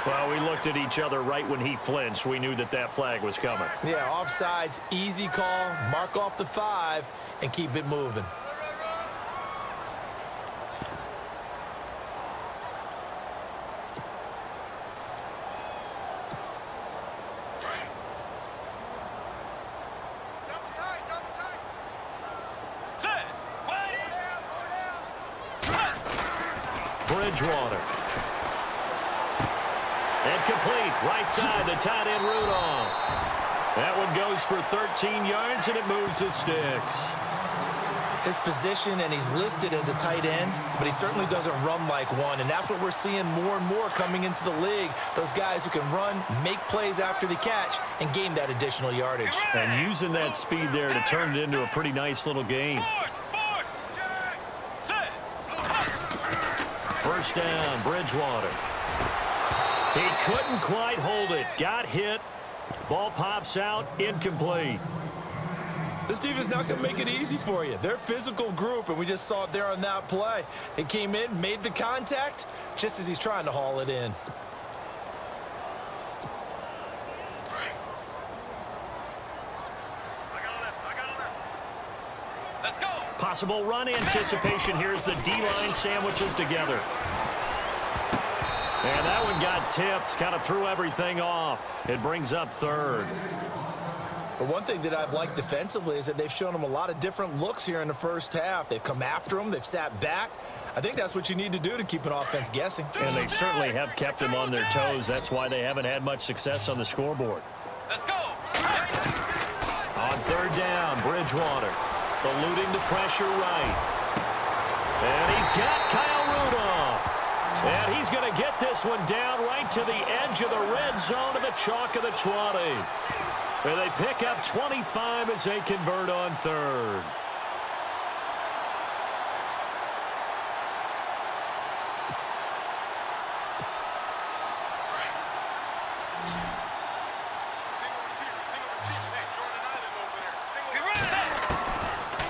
Well, we looked at each other right when he flinched. We knew that that flag was coming. Yeah, offsides, easy call, mark off the 5, and keep it moving. Bridgewater. And complete. Right side, the tight end Rudolph. That one goes for 13 yards, and it moves the sticks. His position, and he's listed as a tight end, but he certainly doesn't run like one, and that's what we're seeing more and more coming into the league. Those guys who can run, make plays after the catch, and gain that additional yardage. And using that speed there to turn it into a pretty nice little game. First down, Bridgewater. He couldn't quite hold it. Got hit. Ball pops out, incomplete. This defense not going to make it easy for you. They're a physical group, and we just saw it there on that play. They came in, made the contact, just as he's trying to haul it in. Let's go. Possible run anticipation. Here's the D-line sandwiches together. And that one got tipped, kind of threw everything off. It brings up third. But one thing that I've liked defensively is that they've shown him a lot of different looks here in the first half. They've come after him. They've sat back. I think that's what you need to do to keep an offense guessing. And they certainly have kept him on their toes. That's why they haven't had much success on the scoreboard. Let's go. On third down, Bridgewater eluding the pressure right. And he's got Kyle Rudolph. And he's going to get this one down right to the edge of the red zone to the chalk of the 20. And they pick up 25 as they convert on third.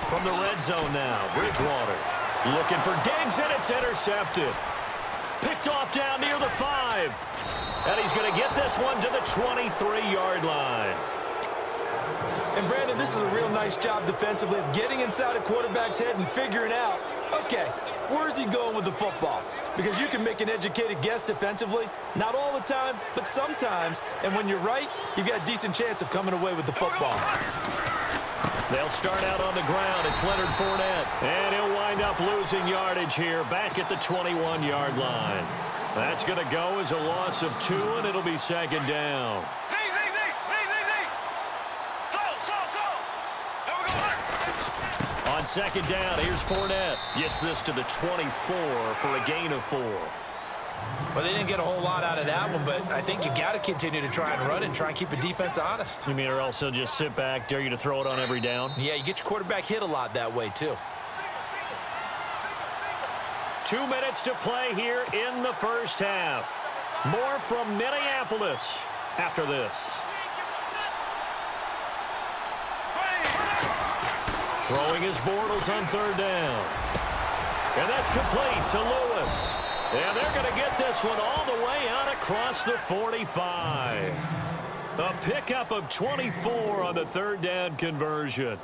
From the red zone now, Bridgewater looking for Diggs, and it's intercepted. Picked off down near the 5. And he's going to get this one to the 23-yard line. And, Brandon, this is a real nice job defensively of getting inside a quarterback's head and figuring out, okay, where's he going with the football? Because you can make an educated guess defensively, not all the time, but sometimes. And when you're right, you've got a decent chance of coming away with the football. They'll start out on the ground. It's Leonard Fournette. And he'll wind up losing yardage here back at the 21-yard line. That's going to go as a loss of 2, and it'll be second down. On second down, here's Fournette. Gets this to the 24 for a gain of 4. Well, they didn't get a whole lot out of that one, but I think you've got to continue to try and run and try and keep the defense honest. You mean or else they'll just sit back, dare you to throw it on every down? Yeah, you get your quarterback hit a lot that way, too. 2 minutes to play here in the first half. More from Minneapolis after this. Throwing his Bortles on third down. And that's complete to Lewis. And they're going to get this one all the way out across the 45. A pickup of 24 on the third down conversion.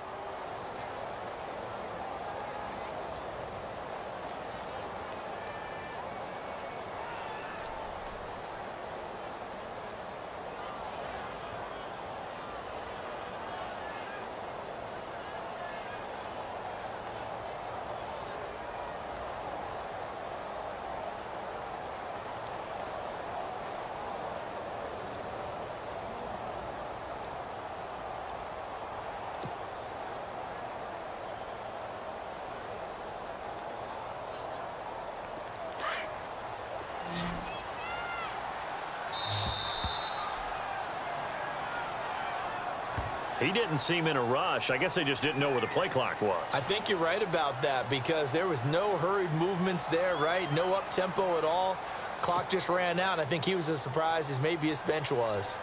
He didn't seem in a rush. I guess they just didn't know where the play clock was. I think you're right about that because there was no hurried movements there, right? No up-tempo at all. Clock just ran out. I think he was as surprised as maybe his bench was.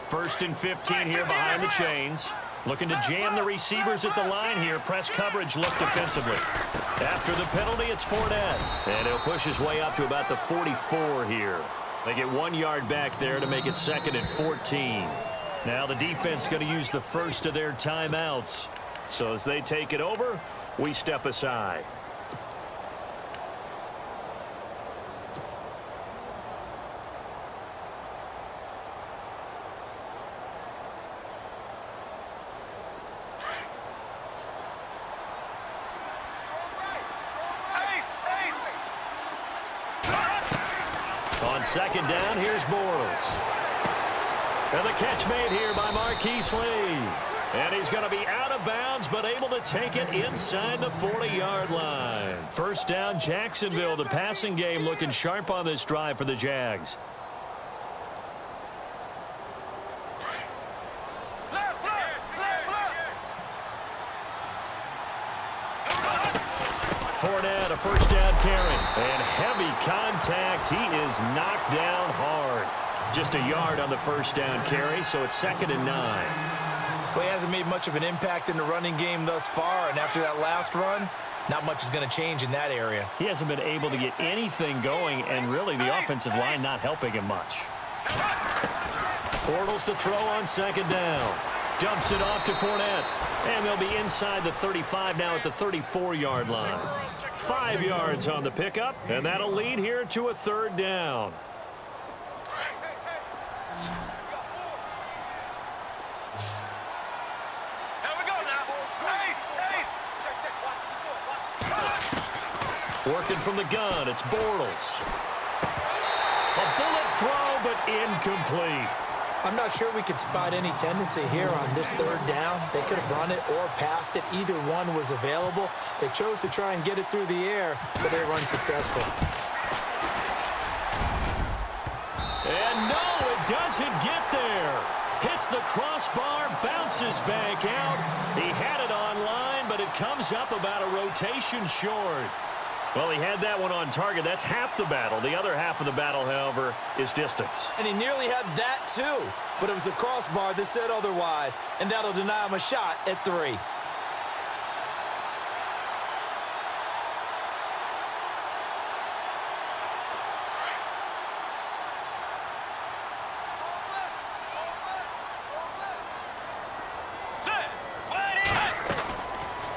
First and 15 here behind the chains. Looking to jam the receivers at the line here. Press coverage look defensively. After the penalty, it's Fournette. And he'll push his way up to about the 44 here. They get 1 yard back there to make it 2nd and 14. Now the defense going to use the first of their timeouts. So as they take it over, we step aside. On 2nd down, here's Bortles. And the catch made here by Marquise Lee. And he's going to be out of bounds, but able to take it inside the 40-yard line. 1st down, Jacksonville. The passing game looking sharp on this drive for the Jags. Fournette, a 1st down carry. And heavy contact. He is knocked down hard. Just a yard on the 1st down carry, so it's 2nd and 9. Well, he hasn't made much of an impact in the running game thus far, and after that last run, not much is going to change in that area. He hasn't been able to get anything going, and really the offensive line not helping him much. Bortles to throw on 2nd down. Dumps it off to Fournette. And they'll be inside the 35 now at the 34-yard line. 5 yards on the pickup, and that'll lead here to a 3rd down. Working from the gun, it's Bortles. A bullet throw, but incomplete. I'm not sure we could spot any tendency here on this 3rd down. They could have run it or passed it. Either one was available. They chose to try and get it through the air, but they were unsuccessful. And no, it doesn't get there. Hits the crossbar, bounces back out. He had it online, but it comes up about a rotation short. Well, he had that one on target. That's half the battle. The other half of the battle, however, is distance. And he nearly had that, too. But it was the crossbar that said otherwise, and that'll deny him a shot at 3.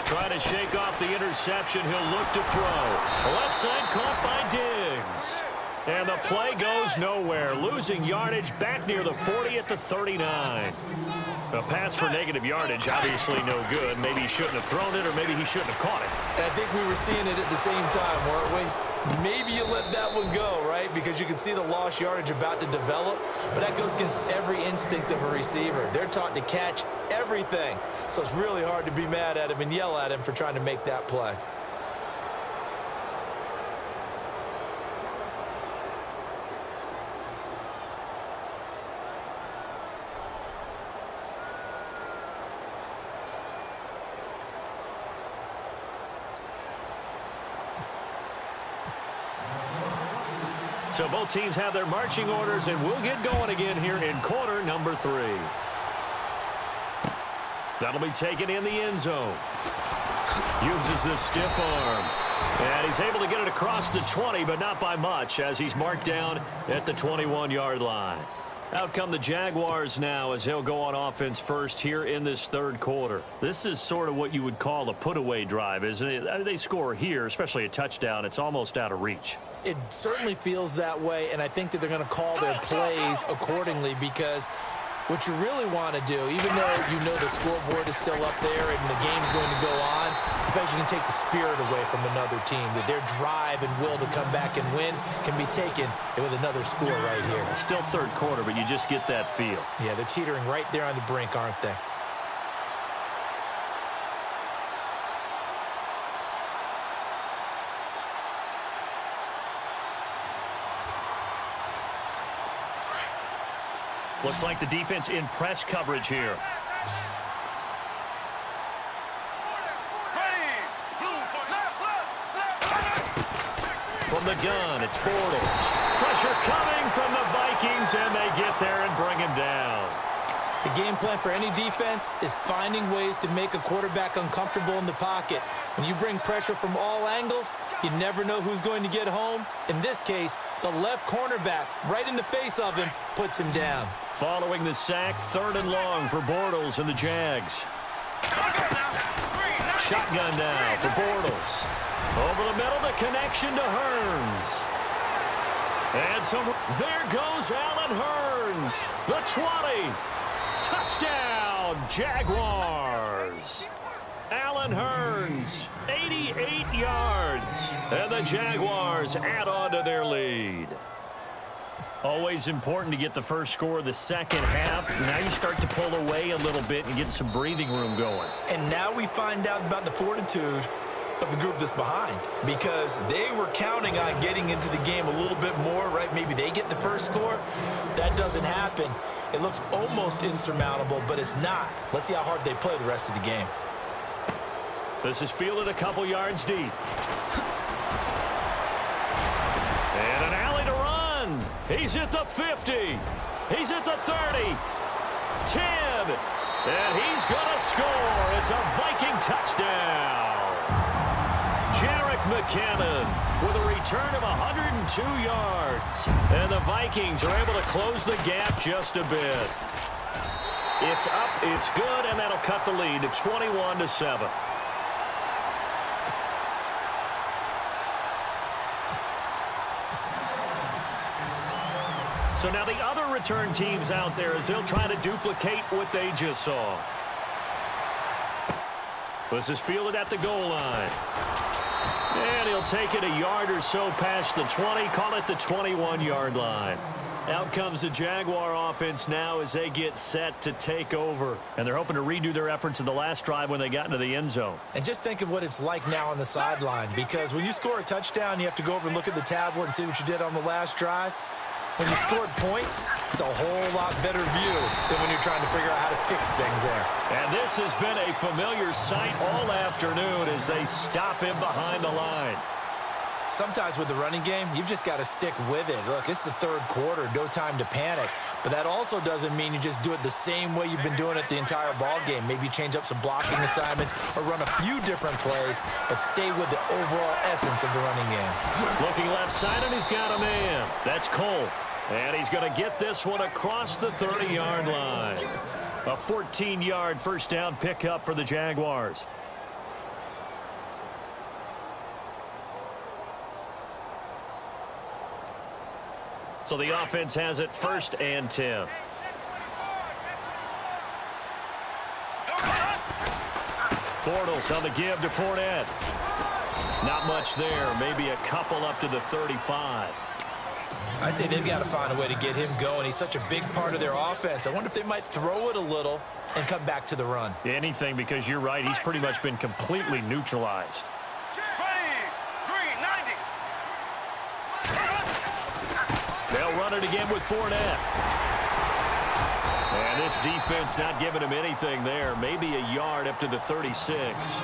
Try to shake off the interception. He'll look to throw. Left side caught by Diggs. And the play goes nowhere. Losing yardage back near the 40 at the 39. A pass for negative yardage, obviously no good. Maybe he shouldn't have thrown it, or maybe he shouldn't have caught it. And I think we were seeing it at the same time, weren't we? Maybe you let that one go, right? Because you can see the lost yardage about to develop. But that goes against every instinct of a receiver. They're taught to catch everything. So it's really hard to be mad at him and yell at him for trying to make that play. So both teams have their marching orders, and we'll get going again here in quarter number 3. That'll be taken in the end zone. Uses the stiff arm. And he's able to get it across the 20, but not by much, as he's marked down at the 21-yard line. Out come the Jaguars now as he'll go on offense first here in this 3rd quarter. This is sort of what you would call a put-away drive, isn't it? I mean, they score here, especially a touchdown. It's almost out of reach. It certainly feels that way, and I think that they're going to call their plays accordingly, because what you really want to do, even though you know the scoreboard is still up there and the game's going to go on, I think you can take the spirit away from another team, that their drive and will to come back and win can be taken with another score right here. Still 3rd quarter, but you just get that feel. Yeah, they're teetering right there on the brink, aren't they? Looks like the defense in press coverage here. From the gun, it's Bortles. Pressure coming from the Vikings, and they get there and bring him down. The game plan for any defense is finding ways to make a quarterback uncomfortable in the pocket. When you bring pressure from all angles, you never know who's going to get home. In this case, the left cornerback, right in the face of him, puts him down. Following the sack, 3rd and long for Bortles and the Jags. Shotgun now for Bortles. Over the middle, the connection to Hearns. And there goes Allen Hearns. The 20. Touchdown, Jaguars. Allen Hearns, 88 yards. And the Jaguars add on to their lead. Always important to get the first score of the second half. Now you start to pull away a little bit and get some breathing room going. And now we find out about the fortitude of the group that's behind, because they were counting on getting into the game a little bit more, right? Maybe they get the first score. That doesn't happen. It looks almost insurmountable, but it's not. Let's see how hard they play the rest of the game. This is fielded a couple yards deep. And an alley to run. He's at the 50. He's at the 30. 10. And he's going to score. It's a Viking touchdown. Jerick McKinnon with a return of 102 yards. And the Vikings are able to close the gap just a bit. It's up, it's good, and that'll cut the lead to 21-7. So now the other return teams out there as they'll try to duplicate what they just saw. This is fielded at the goal line. And he'll take it a yard or so past the 20, call it the 21-yard line. Out comes the Jaguar offense now as they get set to take over. And they're hoping to redo their efforts in the last drive when they got into the end zone. And just think of what it's like now on the sideline, because when you score a touchdown, you have to go over and look at the tablet and see what you did on the last drive. When you scored points, it's a whole lot better view than when you're trying to figure out how to fix things there. And this has been a familiar sight all afternoon as they stop him behind the line. Sometimes with the running game, you've just got to stick with it. Look, it's the third quarter, no time to panic. But that also doesn't mean you just do it the same way you've been doing it the entire ball game. Maybe change up some blocking assignments or run a few different plays, but stay with the overall essence of the running game. Looking left side, and he's got a man. That's Cole. And he's going to get this one across the 30-yard line. A 14-yard first down pickup for the Jaguars. So the offense has it 1st and 10. Bortles on the give to Fournette. Not much there. Maybe a couple up to the 35. I'd say they've got to find a way to get him going. He's such a big part of their offense. I wonder if they might throw it a little and come back to the run. Anything, because you're right. He's pretty much been completely neutralized. They'll run it again with Fournette. And this defense not giving him anything there. Maybe a yard up to the 36.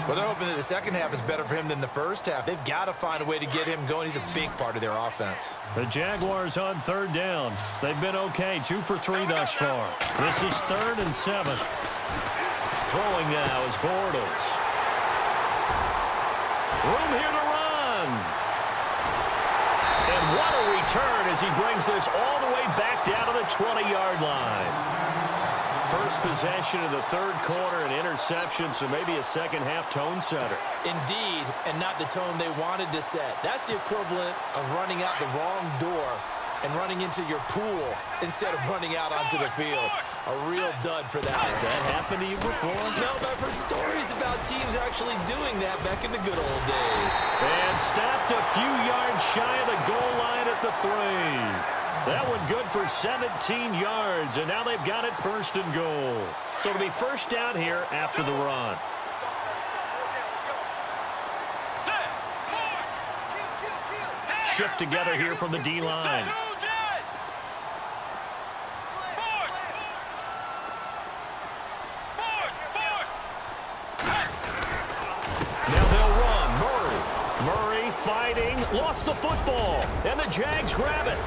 Well, they're hoping that the second half is better for him than the first half. They've got to find a way to get him going. He's a big part of their offense. The Jaguars on 3rd down. They've been okay, 2 for 3 thus far. This is 3rd and 7. Throwing now is Bortles. Room here to run. And what a return as he brings this all the way back down to the 20-yard line. First possession of the third quarter, an interception, so maybe a second-half tone setter. Indeed, and not the tone they wanted to set. That's the equivalent of running out the wrong door and running into your pool instead of running out onto the field. A real dud for that. Has that happened to you before? No, but I've heard stories about teams actually doing that back in the good old days. And stopped a few yards shy of the goal line at the 3. That one good for 17 yards, and now they've got it 1st and goal. So it'll be 1st down here after the run. Shift together here from the D-line. Now they'll run. Murray fighting, lost the football, and the Jags grab it.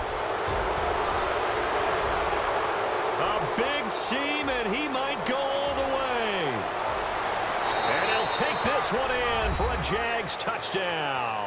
A Big seam, and he might go all the way. And he'll take this one in for a Jags touchdown.